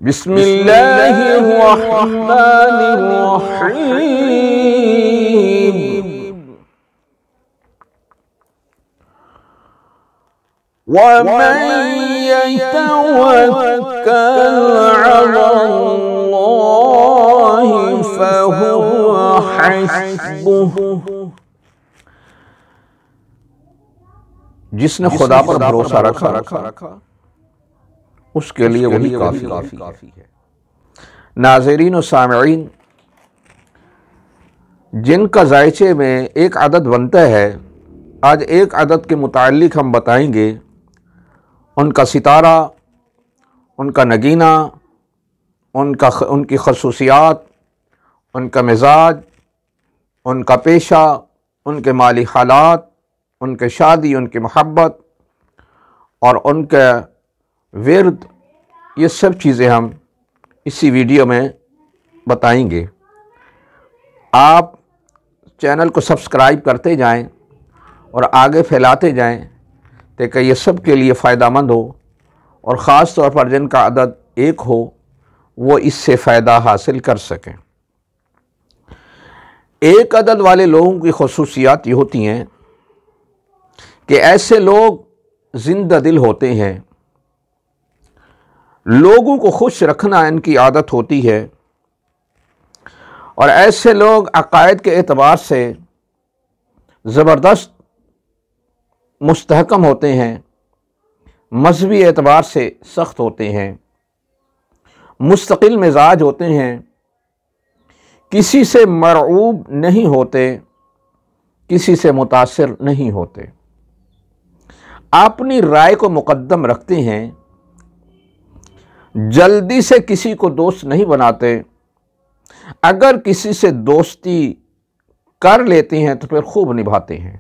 بسم اللہ الرحمن الرحیم وَمَن يَتَوَكَّلْ عَلَى اللَّهِ فَهُوَ حَسْبُهُ۔ جس نے خدا پر بھروسہ رکھا اس کے لیے وہی کافی ہے۔ ناظرین و سامعین، جن کا ذائچے میں ایک عدد بنتا ہے، آج ایک عدد کے متعلق ہم بتائیں گے، ان کا ستارہ، ان کا نگینہ، ان کی خصوصیات، ان کا مزاج، ان کا پیشہ، ان کے مالی حالات، ان کے شادی، ان کی محبت اور ان کا ورد، یہ سب چیزیں ہم اسی ویڈیو میں بتائیں گے۔ آپ چینل کو سبسکرائب کرتے جائیں اور آگے پھیلاتے جائیں تاکہ یہ سب کے لیے فائدہ مند ہو، اور خاص طور پر جن کا عدد ایک ہو وہ اس سے فائدہ حاصل کر سکیں۔ ایک عدد والے لوگوں کی خصوصیات یہ ہوتی ہیں کہ ایسے لوگ زندہ دل ہوتے ہیں، لوگوں کو خوش رکھنا ان کی عادت ہوتی ہے، اور ایسے لوگ عقائد کے اعتبار سے زبردست مستحکم ہوتے ہیں، مذہبی اعتبار سے سخت ہوتے ہیں، مستقل مزاج ہوتے ہیں، کسی سے مرعوب نہیں ہوتے، کسی سے متاثر نہیں ہوتے، اپنی رائے کو مقدم رکھتے ہیں، جلدی سے کسی کو دوست نہیں بناتے، اگر کسی سے دوستی کر لیتے ہیں تو پھر خوب نبھاتے ہیں۔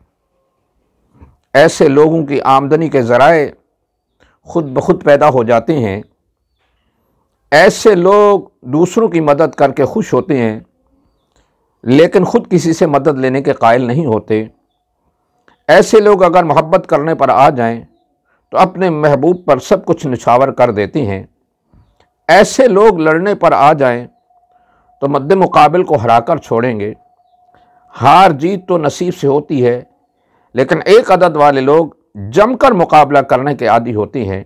ایسے لوگوں کی آمدنی کے ذرائع خود بخود پیدا ہو جاتے ہیں۔ ایسے لوگ دوسروں کی مدد کر کے خوش ہوتے ہیں لیکن خود کسی سے مدد لینے کے قائل نہیں ہوتے۔ ایسے لوگ اگر محبت کرنے پر آ جائیں تو اپنے محبوب پر سب کچھ نچھاور کر دیتے ہیں۔ ایسے لوگ لڑنے پر آ جائیں تو مد مقابل کو ہرا کر چھوڑیں گے۔ ہار جیت تو نصیب سے ہوتی ہے، لیکن ایک عدد والے لوگ جم کر مقابلہ کرنے کے عادی ہوتے ہیں۔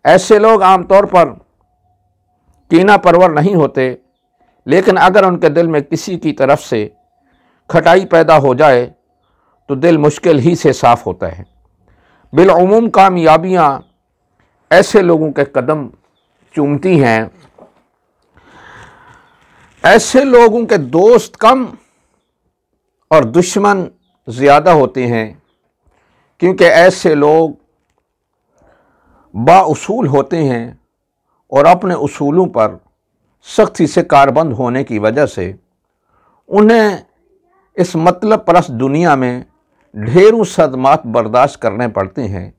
ایسے لوگ عام طور پر کینہ پرور نہیں ہوتے، لیکن اگر ان کے دل میں کسی کی طرف سے کھٹائی پیدا ہو جائے تو دل مشکل ہی سے صاف ہوتا ہے۔ بالعموم کامیابیاں ایسے لوگوں کے قدم چومتی ہیں۔ ایسے لوگوں کے دوست کم اور دشمن زیادہ ہوتے ہیں، کیونکہ ایسے لوگ با اصول ہوتے ہیں اور اپنے اصولوں پر سختی سے کاربند ہونے کی وجہ سے انہیں اس مطلب پرست دنیا میں ڈھیروں صدمات برداشت کرنے پڑتے ہیں،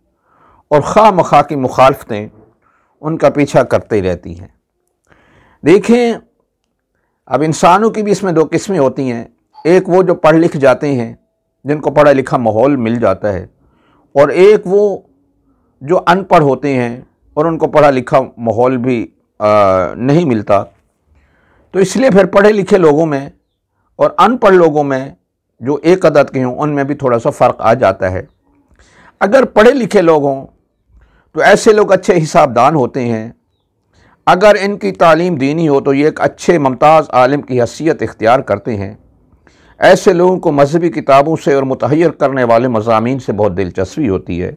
اور خواہ مخواہ کی مخالفتیں ان کا پیچھا کرتے رہتی ہیں۔ دیکھیں، اب انسانوں کی بھی اس میں دو قسمیں ہوتی ہیں۔ ایک وہ جو پڑھ لکھ جاتے ہیں، جن کو پڑھا لکھا ماحول مل جاتا ہے، اور ایک وہ جو ان پڑھ ہوتے ہیں اور ان کو پڑھا لکھا ماحول بھی نہیں ملتا۔ تو اس لیے پھر پڑھے لکھے لوگوں میں اور ان پڑھ لوگوں میں جو ایک عدد کے ہوں ان میں بھی تھوڑا سا فرق آ جاتا ہے۔ اگر پڑھے لکھے لوگ ہوں تو ایسے لوگ اچھے حساب دان ہوتے ہیں۔ اگر ان کی تعلیم دینی ہو تو یہ ایک اچھے ممتاز عالم کی حیثیت اختیار کرتے ہیں۔ ایسے لوگوں کو مذہبی کتابوں سے اور متحیر کرنے والے مضامین سے بہت دلچسپی ہوتی ہے۔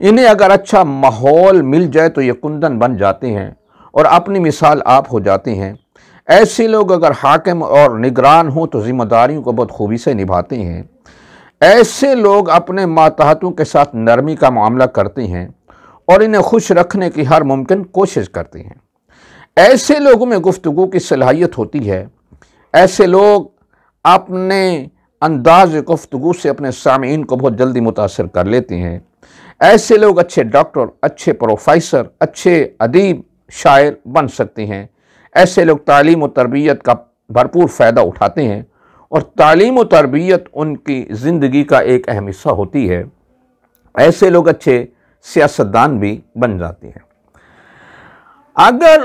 انہیں اگر اچھا ماحول مل جائے تو یہ کندن بن جاتے ہیں اور اپنی مثال آپ ہو جاتے ہیں۔ ایسے لوگ اگر حاکم اور نگران ہوں تو ذمہ داریوں کو بہت خوبی سے نبھاتے ہیں۔ ایسے لوگ اپنے ماتحتوں کے ساتھ نرمی کا معاملہ کرتے ہیں اور انہیں خوش رکھنے کی ہر ممکن کوشش کرتے ہیں۔ ایسے لوگوں میں گفتگو کی صلاحیت ہوتی ہے۔ ایسے لوگ اپنے انداز گفتگو سے اپنے سامعین کو بہت جلدی متاثر کر لیتے ہیں۔ ایسے لوگ اچھے ڈاکٹر، اچھے پروفیسر، اچھے ادیب، شاعر بن سکتے ہیں۔ ایسے لوگ تعلیم و تربیت کا بھرپور فائدہ اٹھاتے ہیں، اور تعلیم و تربیت ان کی زندگی کا ایک اہم حصہ ہوتی ہے۔ ایسے لوگ اچھے سیاستدان بھی بن جاتے ہیں۔ اگر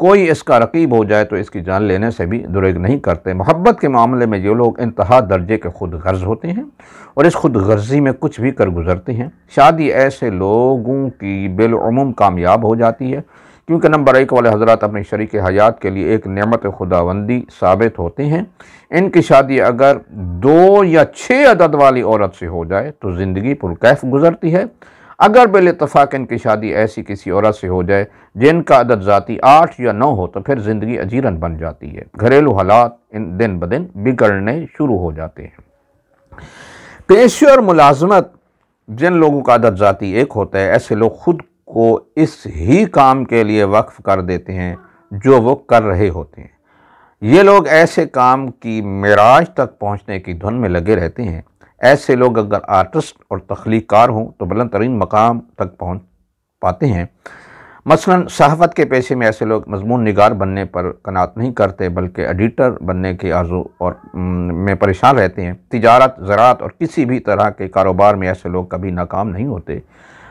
کوئی اس کا رقیب ہو جائے تو اس کی جان لینے سے بھی دریغ نہیں کرتے۔ محبت کے معاملے میں یہ لوگ انتہا درجے کے خود غرض ہوتے ہیں اور اس خود غرضی میں کچھ بھی کر گزرتے ہیں۔ شادی ایسے لوگوں کی بالعموم کامیاب ہو جاتی ہے کیونکہ نمبر 1 والے حضرات اپنی شریک حیات کے لیے ایک نعمت خداوندی ثابت ہوتے ہیں۔ ان کی شادی اگر 2 یا 6 عدد والی عورت سے ہو جائے تو زندگی پرکیف گزرتی ہے۔ اگر بالاتفاق ان کی شادی ایسی کسی عورت سے ہو جائے جن کا عدد ذاتی 8 یا 9 ہو تو پھر زندگی اجیرن بن جاتی ہے۔ گھریلو حالات دن بدن بگڑنے شروع ہو جاتے ہیں۔ پیشے اور ملازمت جن لوگوں کا عدد ذاتی 1 ہوتا ہے، ایسے لوگ خود کو اس ہی کام کے لیے وقف کر دیتے ہیں جو وہ کر رہے ہوتے ہیں۔ یہ لوگ ایسے کام کی معراج تک پہنچنے کی دھن میں لگے رہتے ہیں۔ ایسے لوگ اگر آرٹسٹ اور تخلیق کار ہوں تو بلند ترین مقام تک پہنچ پاتے ہیں۔ مثلا صحافت کے پیشے میں ایسے لوگ مضمون نگار بننے پر قناعت نہیں کرتے بلکہ ایڈیٹر بننے کی آرزو اور میں پریشان رہتے ہیں۔ تجارت، زراعت اور کسی بھی طرح کے کاروبار میں ایسے لوگ کبھی ناکام نہیں ہوتے۔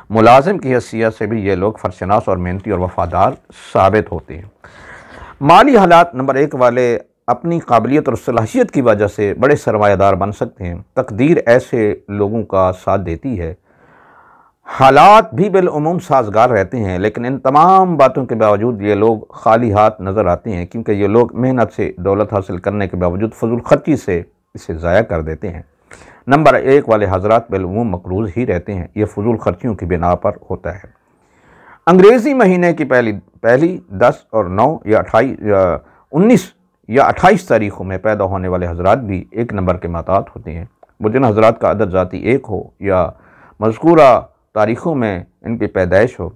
ملازم کی حیثیت سے بھی یہ لوگ فرشناس اور محنتی اور وفادار ثابت ہوتے ہیں۔ مالی حالات نمبر 1 والے اپنی قابلیت اور صلاحیت کی وجہ سے بڑے سرمایہ دار بن سکتے ہیں۔ تقدیر ایسے لوگوں کا ساتھ دیتی ہے۔ حالات بھی بالعموم سازگار رہتے ہیں، لیکن ان تمام باتوں کے باوجود یہ لوگ خالی ہاتھ نظر آتے ہیں کیونکہ یہ لوگ محنت سے دولت حاصل کرنے کے باوجود فضول خرچی سے اسے ضائع کر دیتے ہیں۔ نمبر 1 والے حضرات بالعموم مقروض ہی رہتے ہیں۔ یہ فضول خرچیوں کی بنا پر ہوتا ہے۔ انگریزی مہینے کی پہلی 10 اور 9 یا 19 یا 28 تاریخوں میں پیدا ہونے والے حضرات بھی 1 نمبر کے محتاط ہوتے ہیں۔ وہ جن حضرات کا عدد ذاتی 1 ہو یا مذکورہ تاریخوں میں ان کی پیدائش ہو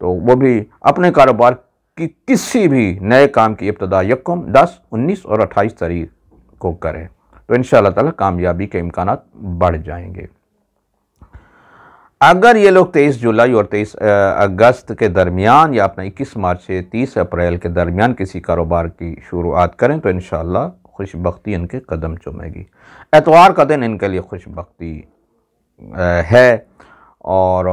تو وہ بھی اپنے کاروبار کی کسی بھی نئے کام کی ابتدا 1، 10، 19 اور 28 تاریخ کو کریں تو انشاءاللہ تعالی کامیابی کے امکانات بڑھ جائیں گے۔ اگر یہ لوگ 23 جولائی اور 23 اگست کے درمیان یا اپنا 21 مارچ سے 30 اپریل کے درمیان کسی کاروبار کی شروعات کریں تو انشاءاللہ خوش بختی ان کے قدم چومے گی۔ اتوار کا دن ان کے لیے خوش بختی ہے اور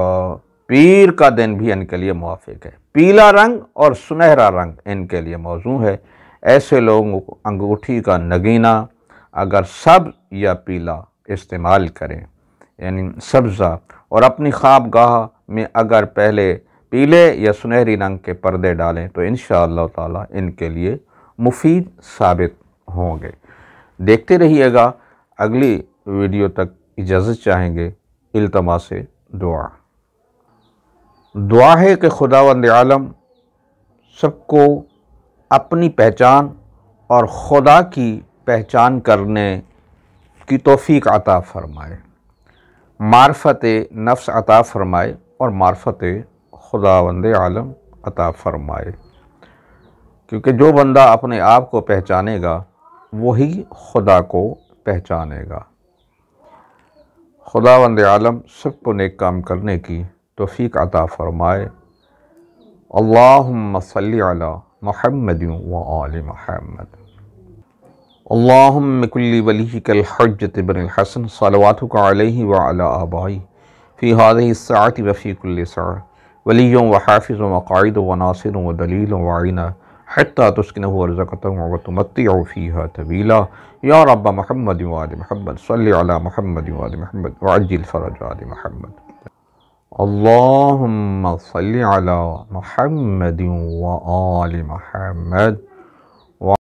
پیر کا دن بھی ان کے لیے موافق ہے۔ پیلا رنگ اور سنہرا رنگ ان کے لیے موزوں ہے۔ ایسے لوگوں کو انگوٹھی کا نگینہ اگر سبز یا پیلا استعمال کریں یعنی سبزہ، اور اپنی خوابگاہ میں اگر پہلے پیلے یا سنہری رنگ کے پردے ڈالیں تو انشاءاللہ تعالی ان کے لیے مفید ثابت ہوں گے۔ دیکھتے رہیے گا۔ اگلی ویڈیو تک اجازت چاہیں گے۔ التماس دعا ہے کہ خداوند عالم سب کو اپنی پہچان اور خدا کی پہچان کرنے کی توفیق عطا فرمائے، معرفت نفس عطا فرمائے اور معرفت خداوند عالم عطا فرمائے، کیونکہ جو بندہ اپنے آپ کو پہچانے گا وہی خدا کو پہچانے گا۔ خداوند عالم سب کو نیک کام کرنے کی توفیق عطا فرمائے۔ اللہم صلی علی محمد و آل محمد۔ اللہم کل ولیک الحجۃ بن الحسن صلواتک علیہ وعلی آبائی فی هذه الساعة وفی کل ساعة ولی و حافظ و قائد و ناصر و دلیل و عینہ حتی تسکنہ ورزقتہ و تمتع فیہا طویلا۔ یا رب محمد و آل محمد صلی علی محمد و آل محمد وعجل فرج آل محمد۔ اللہم صلی علی محمد و آل محمد۔